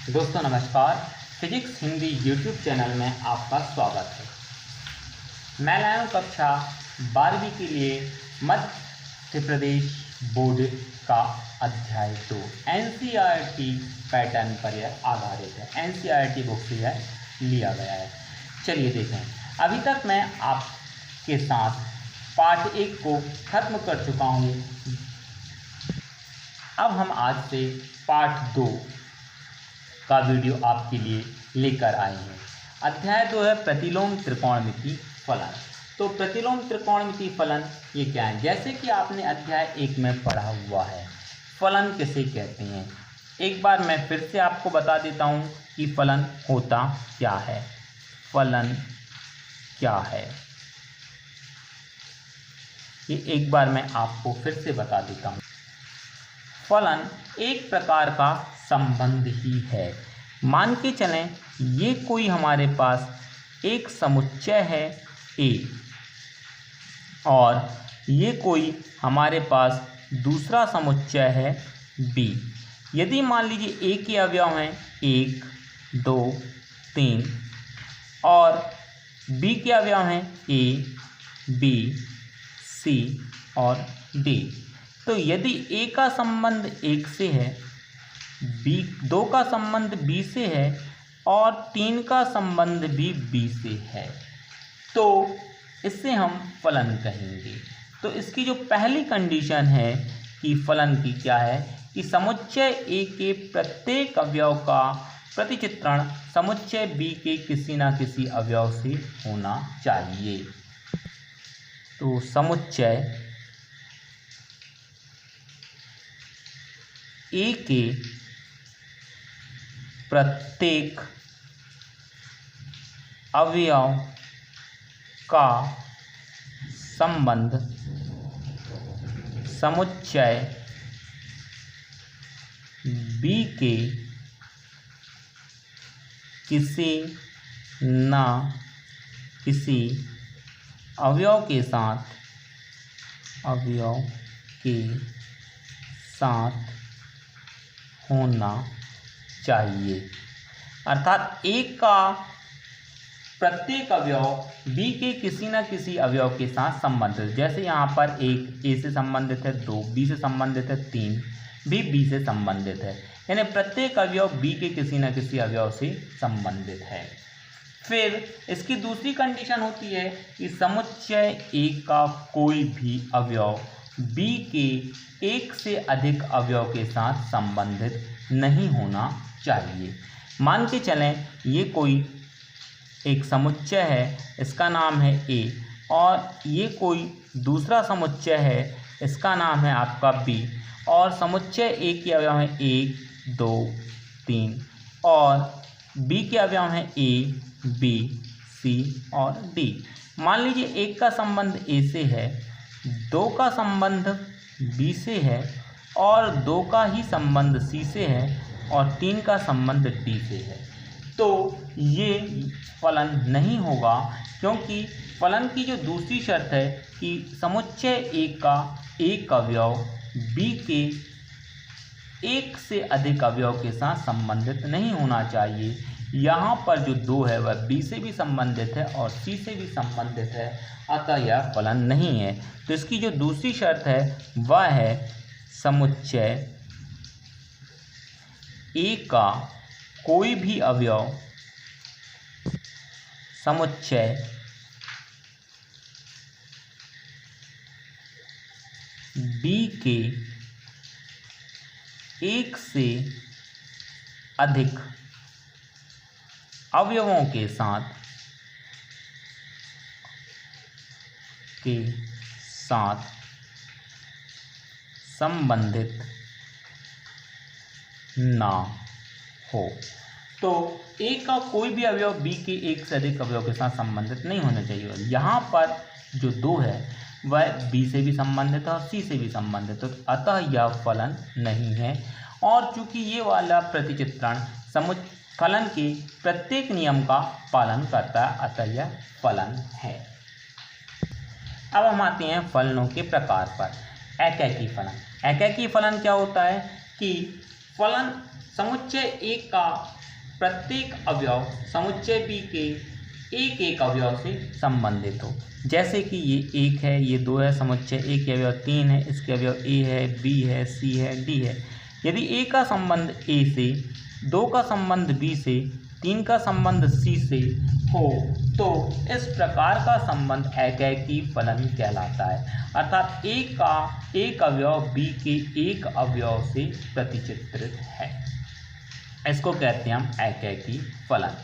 दोस्तों नमस्कार। Physics Hindi YouTube channel में आपका स्वागत है। मैं लाया हूँ कक्षा 12वीं के लिए मध्य प्रदेश बोर्ड का अध्याय 2 एनसीईआरटी पैटर्न पर यह आधारित है। एनसीईआरटी बुक से यह लिया गया है। चलिए देखें, अभी तक मैं आपके साथ पार्ट 1 को खत्म कर चुका हूँ। अब हम आज से पार्ट 2 का वीडियो आपके लिए लेकर आए हैं। अध्याय 2 है प्रतिलोम त्रिकोणमिति फलन। तो प्रतिलोम त्रिकोणमिति फलन ये क्या है? जैसे कि आपने अध्याय 1 में पढ़ा हुआ है, फलन किसे कहते हैं। एक बार मैं फिर से आपको बता देता हूँ कि फलन होता क्या है। फलन क्या है ये एक बार मैं आपको फिर से बता देता हूँ। फलन एक प्रकार का संबंध ही है। मान के चलें ये कोई हमारे पास एक समुच्चय है A और ये कोई हमारे पास दूसरा समुच्चय है B। यदि मान लीजिए A के अवयव हैं 1, 2, 3 और B के अवयव हैं A, B, C और D। तो यदि A का संबंध 1 से है, दो का संबंध B से है और 3 का संबंध भी B से है, तो इससे हम फलन कहेंगे। तो इसकी जो पहली कंडीशन है कि फलन की क्या है कि समुच्चय A के प्रत्येक अवयव का प्रतिचित्रण समुच्चय B के किसी न किसी अवयव से होना चाहिए। तो समुच्चय A के प्रत्येक अवयव का संबंध समुच्चय B के किसी न किसी अवयव के साथ होना चाहिए। अर्थात A का प्रत्येक अवयव B के किसी न किसी अवयव के साथ संबंधित। जैसे यहाँ पर 1 A से संबंधित है, 2 B से संबंधित है, 3 भी B से संबंधित है। यानी प्रत्येक अवयव B के किसी न किसी अवयव से संबंधित है। फिर इसकी दूसरी कंडीशन होती है कि समुच्चय A का कोई भी अवयव B के एक से अधिक अवयव के साथ संबंधित नहीं होना चाहिए। मान के चलें ये कोई एक समुच्चय है, इसका नाम है A और ये कोई दूसरा समुच्चय है, इसका नाम है आपका B और समुच्चय A के अवयव हैं 1, 2, 3 और B के अवयव हैं A, B, C और D। मान लीजिए 1 का संबंध A से है, 2 का संबंध B से है और 2 का ही संबंध C से है और 3 का संबंध D से है। तो ये फलन नहीं होगा, क्योंकि फलन की जो दूसरी शर्त है कि समुच्चय A का एक अवयव B के एक से अधिक अवयव के साथ संबंधित नहीं होना चाहिए। यहाँ पर जो 2 है वह B से भी संबंधित है और C से भी संबंधित है, अतः यह फलन नहीं है। तो इसकी जो दूसरी शर्त है वह है समुच्चय A का कोई भी अवयव समुच्चय B के एक से अधिक अवयवों के साथ संबंधित ना हो। तो A का कोई भी अवयव B के एक से अधिक अवयव के साथ संबंधित नहीं होना चाहिए। यहाँ पर जो 2 है वह B से भी संबंधित है और C से भी संबंधित है, अतः यह फलन नहीं है। और चूंकि ये वाला प्रतिचित्रण फलन के प्रत्येक नियम का पालन करता है, अतः यह फलन है। अब हम आते हैं फलनों के प्रकार पर। एकैकी फलन। एकैकी फलन क्या होता है कि फलन समुच्चय ए का प्रत्येक अवयव समुच्चय बी के एक एक अवयव से संबंधित हो। जैसे कि ये 1 है, ये 2 है, समुच्चय ए के अवयव 3 है, इसके अवयव ए है, बी है, सी है, डी है। यदि ए का संबंध ए से, 2 का संबंध बी से, 3 का संबंध सी से हो तो इस प्रकार का संबंध एकैकी फलन कहलाता है। अर्थात ए का एक अवयव बी के एक अवयव से प्रतिचित्रित है, इसको कहते हैं हम एकैकी फलन।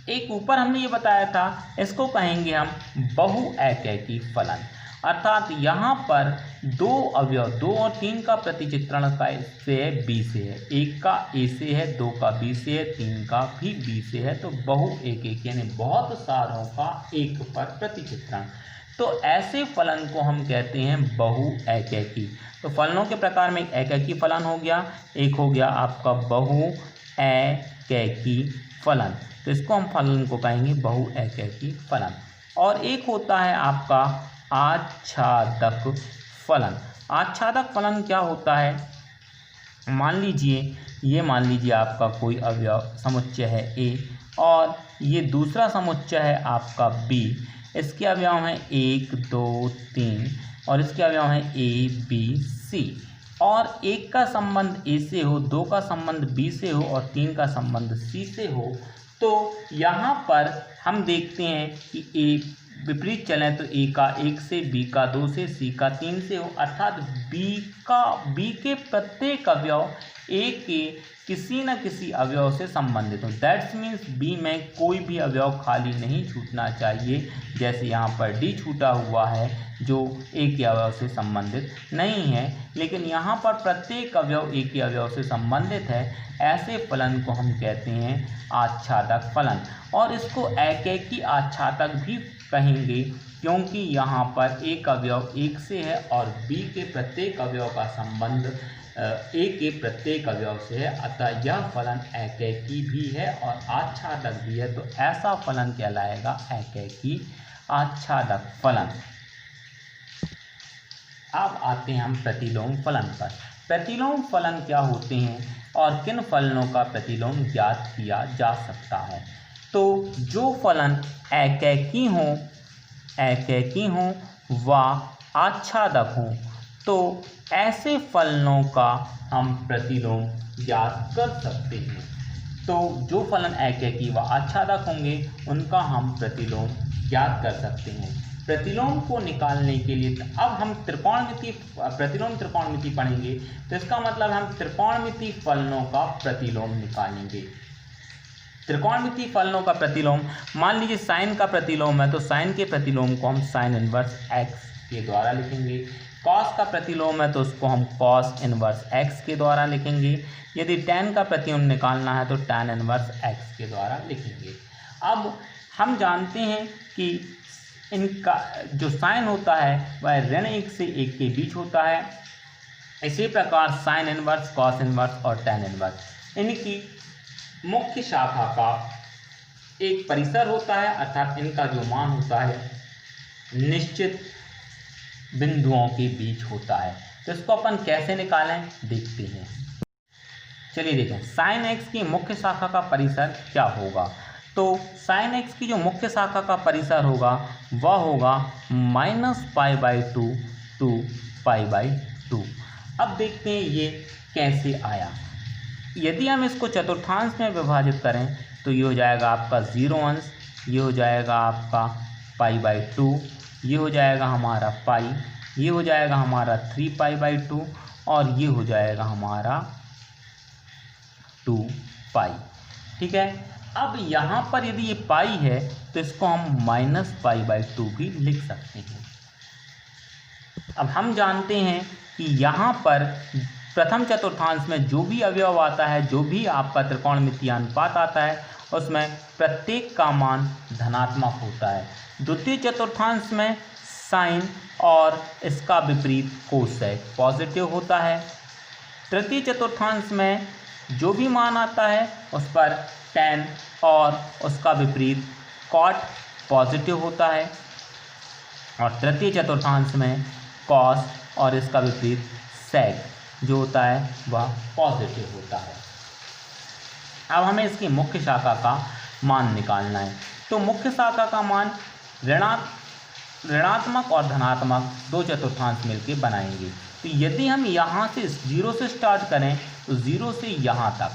एक ऊपर हमने ये बताया था, इसको कहेंगे हम बहु एकैकी फलन। अर्थात यहाँ पर 2 अवयव 2 और 3 का प्रतिचित्रण का से है बी से है, 1 का ए से है, 2 का बी से है, 3 का भी बी से है, तो बहु एकैक यानी बहुत सारों का एक पर प्रतिचित्रण। तो ऐसे फलन को हम कहते हैं बहु एकैकी। तो फलनों के प्रकार में एक एकैकी फलन हो गया, एक हो गया आपका बहु एकैकी फलन, तो इसको हम फलन को कहेंगे बहु एकैकी फलन। और एक होता है आपका आच्छादक फलन। आच्छादक फलन क्या होता है? मान लीजिए आपका कोई अवयव समुच्चय है ए और ये दूसरा समुच्चय है आपका बी। इसके अवयव हैं 1 2 3 और इसके अवयव हैं ए बी सी। और 1 का संबंध ए से हो, 2 का संबंध बी से हो और 3 का संबंध सी से हो, तो यहाँ पर हम देखते हैं कि ए विपरीत चलें तो ए का 1 से, बी का 2 से, सी का 3 से हो। अर्थात बी के प्रत्येक अवयव ए के किसी न किसी अवयव से संबंधित हो। दैट्स मीन्स बी में कोई भी अवयव खाली नहीं छूटना चाहिए, जैसे यहाँ पर डी छूटा हुआ है जो ए के अवयव से संबंधित नहीं है, लेकिन यहाँ पर प्रत्येक अवयव ए के अवयव से संबंधित है। ऐसे फलन को हम कहते हैं आच्छादक फलन। और इसको एकैकी आच्छादक भी कहेंगे क्योंकि यहाँ पर एक अवयव 1 से है और बी के प्रत्येक अवयव का संबंध ए के प्रत्येक अवयव से है, अतः यह फलन एकैकी भी है और आच्छादक भी है, तो ऐसा फलन कहलाएगा एकैकी आच्छादक फलन। अब आते हैं हम प्रतिलोम फलन पर। प्रतिलोम फलन क्या होते हैं और किन फलनों का प्रतिलोम ज्ञात किया जा सकता है? तो जो फलन एकैकी हों व आच्छादक हों, तो ऐसे फलनों का हम प्रतिलोम ज्ञात कर सकते हैं। तो जो फलन एकैकी व आच्छादक होंगे उनका हम प्रतिलोम ज्ञात कर सकते हैं। प्रतिलोम को निकालने के लिए अब हम प्रतिलोम त्रिकोणमिति पढ़ेंगे, तो इसका मतलब हम त्रिकोणमिति फलनों का प्रतिलोम निकालेंगे। त्रिकोणमिति फलनों का प्रतिलोम, मान लीजिए साइन का प्रतिलोम है तो साइन के प्रतिलोम को हम साइन इनवर्स एक्स के द्वारा लिखेंगे। कॉस का प्रतिलोम है तो उसको हम कॉस इनवर्स एक्स के द्वारा लिखेंगे। यदि tan का प्रतिलोम निकालना है तो tan इनवर्स एक्स के द्वारा लिखेंगे। अब हम जानते हैं कि इनका जो साइन होता है वह ऋण 1 से 1 के बीच होता है। इसी प्रकार साइन इनवर्स, कॉस इनवर्स और tan इनवर्स इनकी मुख्य शाखा का एक परिसर होता है, अर्थात इनका जो मान होता है निश्चित बिंदुओं के बीच होता है। तो इसको अपन कैसे निकालें देखते हैं। चलिए देखें, साइन एक्स की मुख्य शाखा का परिसर क्या होगा। तो साइन एक्स की जो मुख्य शाखा का परिसर होगा वह होगा -π/2 to π/2। अब देखते हैं ये कैसे आया। यदि हम इसको चतुर्थांश में विभाजित करें तो ये हो जाएगा आपका 0 अंश, ये हो जाएगा आपका π/2, ये हो जाएगा हमारा पाई, ये हो जाएगा हमारा 3π/2 और ये हो जाएगा हमारा 2π। ठीक है। अब यहाँ पर यदि ये पाई है तो इसको हम -π/2 भी लिख सकते हैं। अब हम जानते हैं कि यहाँ पर प्रथम चतुर्थांश में जो भी अवयव आता है, जो भी आपका त्रिकोणमितीय अनुपात आता है, उसमें प्रत्येक का मान धनात्मक होता है। द्वितीय चतुर्थांश में साइन और इसका विपरीत कोसेक पॉजिटिव होता है। तृतीय चतुर्थांश में जो भी मान आता है उस पर tan और उसका विपरीत कॉट पॉजिटिव होता है। और तृतीय चतुर्थांश में कॉस और इसका विपरीत सेक जो होता है वह पॉजिटिव होता है। अब हमें इसकी मुख्य शाखा का मान निकालना है। तो मुख्य शाखा का मान ऋणात्मक और धनात्मक 2/4 मिलके बनाएंगे। तो यदि हम यहाँ से 0 से स्टार्ट करें तो 0 से यहाँ तक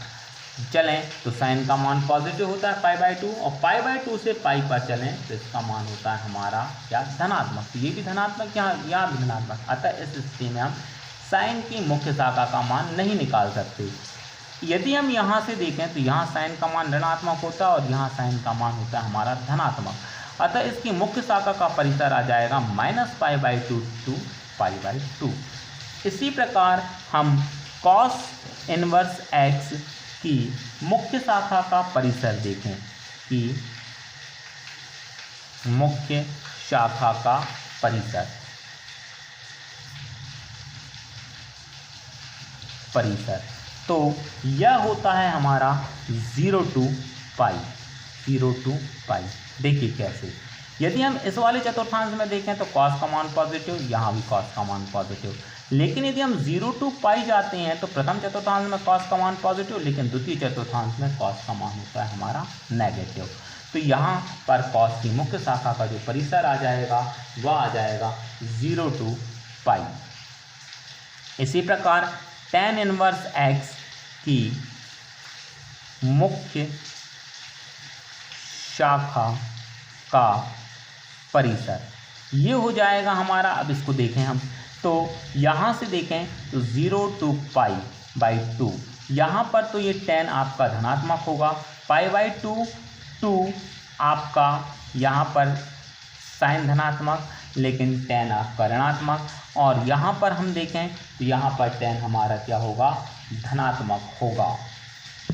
चलें तो साइन का मान पॉजिटिव होता है π/2, और π/2 से पाई पर चलें तो इसका मान होता है हमारा क्या, धनात्मक। तो ये भी धनात्मक, यहाँ भी धनात्मक। अतः इस स्थिति में हम साइन की मुख्य शाखा का मान नहीं निकाल सकते। यदि हम यहाँ से देखें तो यहाँ साइन का मान ऋणात्मक होता है और यहाँ साइन का मान होता है हमारा धनात्मक। अतः इसकी मुख्य शाखा का परिसर आ जाएगा -π/2 to π/2। इसी प्रकार हम cos इनवर्स x की मुख्य शाखा का परिसर देखें कि मुख्य शाखा का परिसर तो यह होता है हमारा 0 to π। देखिए कैसे, यदि हम इस वाले चतुर्थांश में देखें तो cos का मान पॉजिटिव, यहाँ भी cos का मान पॉजिटिव। लेकिन यदि हम 0 to π जाते हैं तो प्रथम चतुर्थांश में cos का मान पॉजिटिव, लेकिन द्वितीय चतुर्थांश में cos का मान होता है हमारा नेगेटिव। तो यहाँ पर cos की मुख्य शाखा का जो परिसर आ जाएगा वह आ जाएगा 0 to π। इसी प्रकार tan इनवर्स x की मुख्य शाखा का परिसर ये हो जाएगा हमारा, अब इसको देखें हम तो यहाँ से देखें तो 0 to π/2, यहाँ पर तो ये tan आपका धनात्मक होगा, π/2 to आपका यहाँ पर साइन धनात्मक, लेकिन tan आपका ऋणात्मक, और यहाँ पर हम देखें तो यहाँ पर tan हमारा क्या होगा, धनात्मक होगा।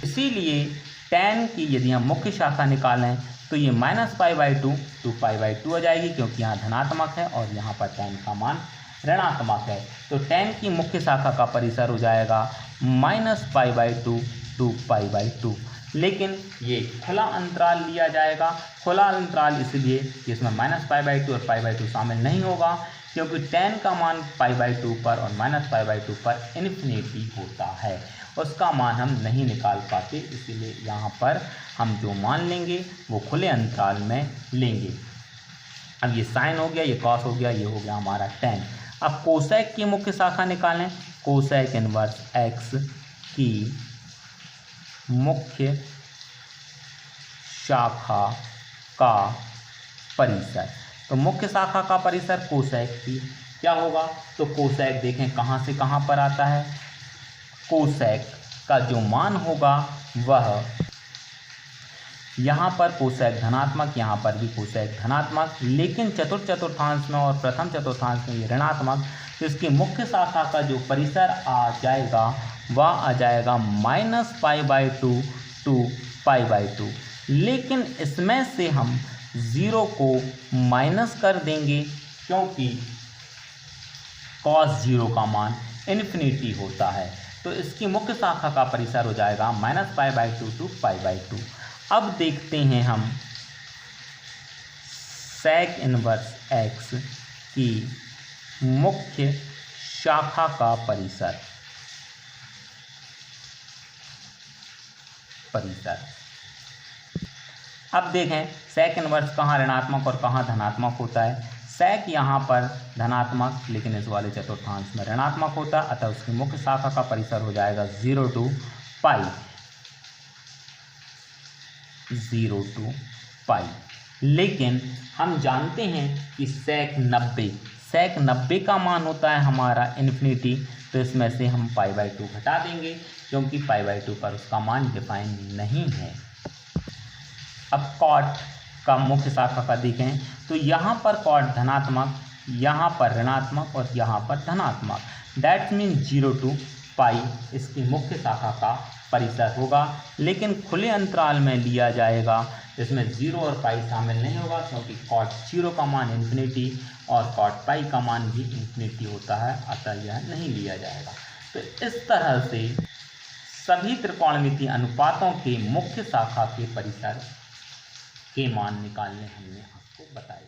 इसीलिए tan की यदि हम मुख्य शाखा निकालें तो ये -π/2 to π/2 आ जाएगी, क्योंकि यहाँ धनात्मक है और यहाँ पर tan का मान ऋणात्मक है। तो tan की मुख्य शाखा का परिसर हो जाएगा -π/2 to π/2। लेकिन ये खुला अंतराल लिया जाएगा, खुला अंतराल इसलिए कि इसमें -π/2 और π/2 शामिल नहीं होगा, क्योंकि tan का मान π/2 पर और -π/2 पर इन्फिनिटी होता है, उसका मान हम नहीं निकाल पाते। इसीलिए यहाँ पर हम जो मान लेंगे वो खुले अंतराल में लेंगे। अब ये साइन हो गया, ये cos हो गया, ये हो गया हमारा tan। अब कोसेक की मुख्य शाखा निकालें, कोसेक इनवर्स x की मुख्य शाखा का परिसर। तो मुख्य शाखा का परिसर कोसेक की क्या होगा, तो कोसेक देखें कहाँ से कहाँ पर आता है। कोसेक का जो मान होगा वह यहाँ पर कोसेक धनात्मक, यहाँ पर भी कोसेक धनात्मक, लेकिन चतुर्थांश में और प्रथम चतुर्थांश में ये ऋणात्मक। तो इसकी मुख्य शाखा का जो परिसर आ जाएगा वह आ जाएगा -π/2 to π/2। लेकिन इसमें से हम 0 को माइनस कर देंगे, क्योंकि cos 0 का मान इन्फिनिटी होता है। तो इसकी मुख्य शाखा का परिसर हो जाएगा -π/2 to π/2। अब देखते हैं हम sec इनवर्स x की मुख्य शाखा का परिसर। अब देखें sec इनवर्स कहाँ ऋणात्मक और कहाँ धनात्मक होता है। sec यहाँ पर धनात्मक, लेकिन इस वाले चतुर्थांश में ऋणात्मक होता है, अतः उसकी मुख्य शाखा का परिसर हो जाएगा 0 to π। लेकिन हम जानते हैं कि sec 90 का मान होता है हमारा इन्फिनिटी। तो इसमें से हम π/2 घटा देंगे, क्योंकि π/2 पर उसका मान डिफाइन नहीं है। अब cot का मुख्य शाखा का देखें तो यहाँ पर cot धनात्मक, यहाँ पर ऋणात्मक और यहाँ पर धनात्मक। दैट मीन 0 to π इसकी मुख्य शाखा का परिसर होगा, लेकिन खुले अंतराल में लिया जाएगा, इसमें 0 और π शामिल नहीं होगा, क्योंकि cot 0 का मान इन्फिनिटी और cot π का मान भी इन्फिनिटी होता है, अतः यह नहीं लिया जाएगा। तो इस तरह से सभी त्रिकोणमितीय अनुपातों के मुख्य शाखा के परिसर के मान निकालने हमने आपको बताए।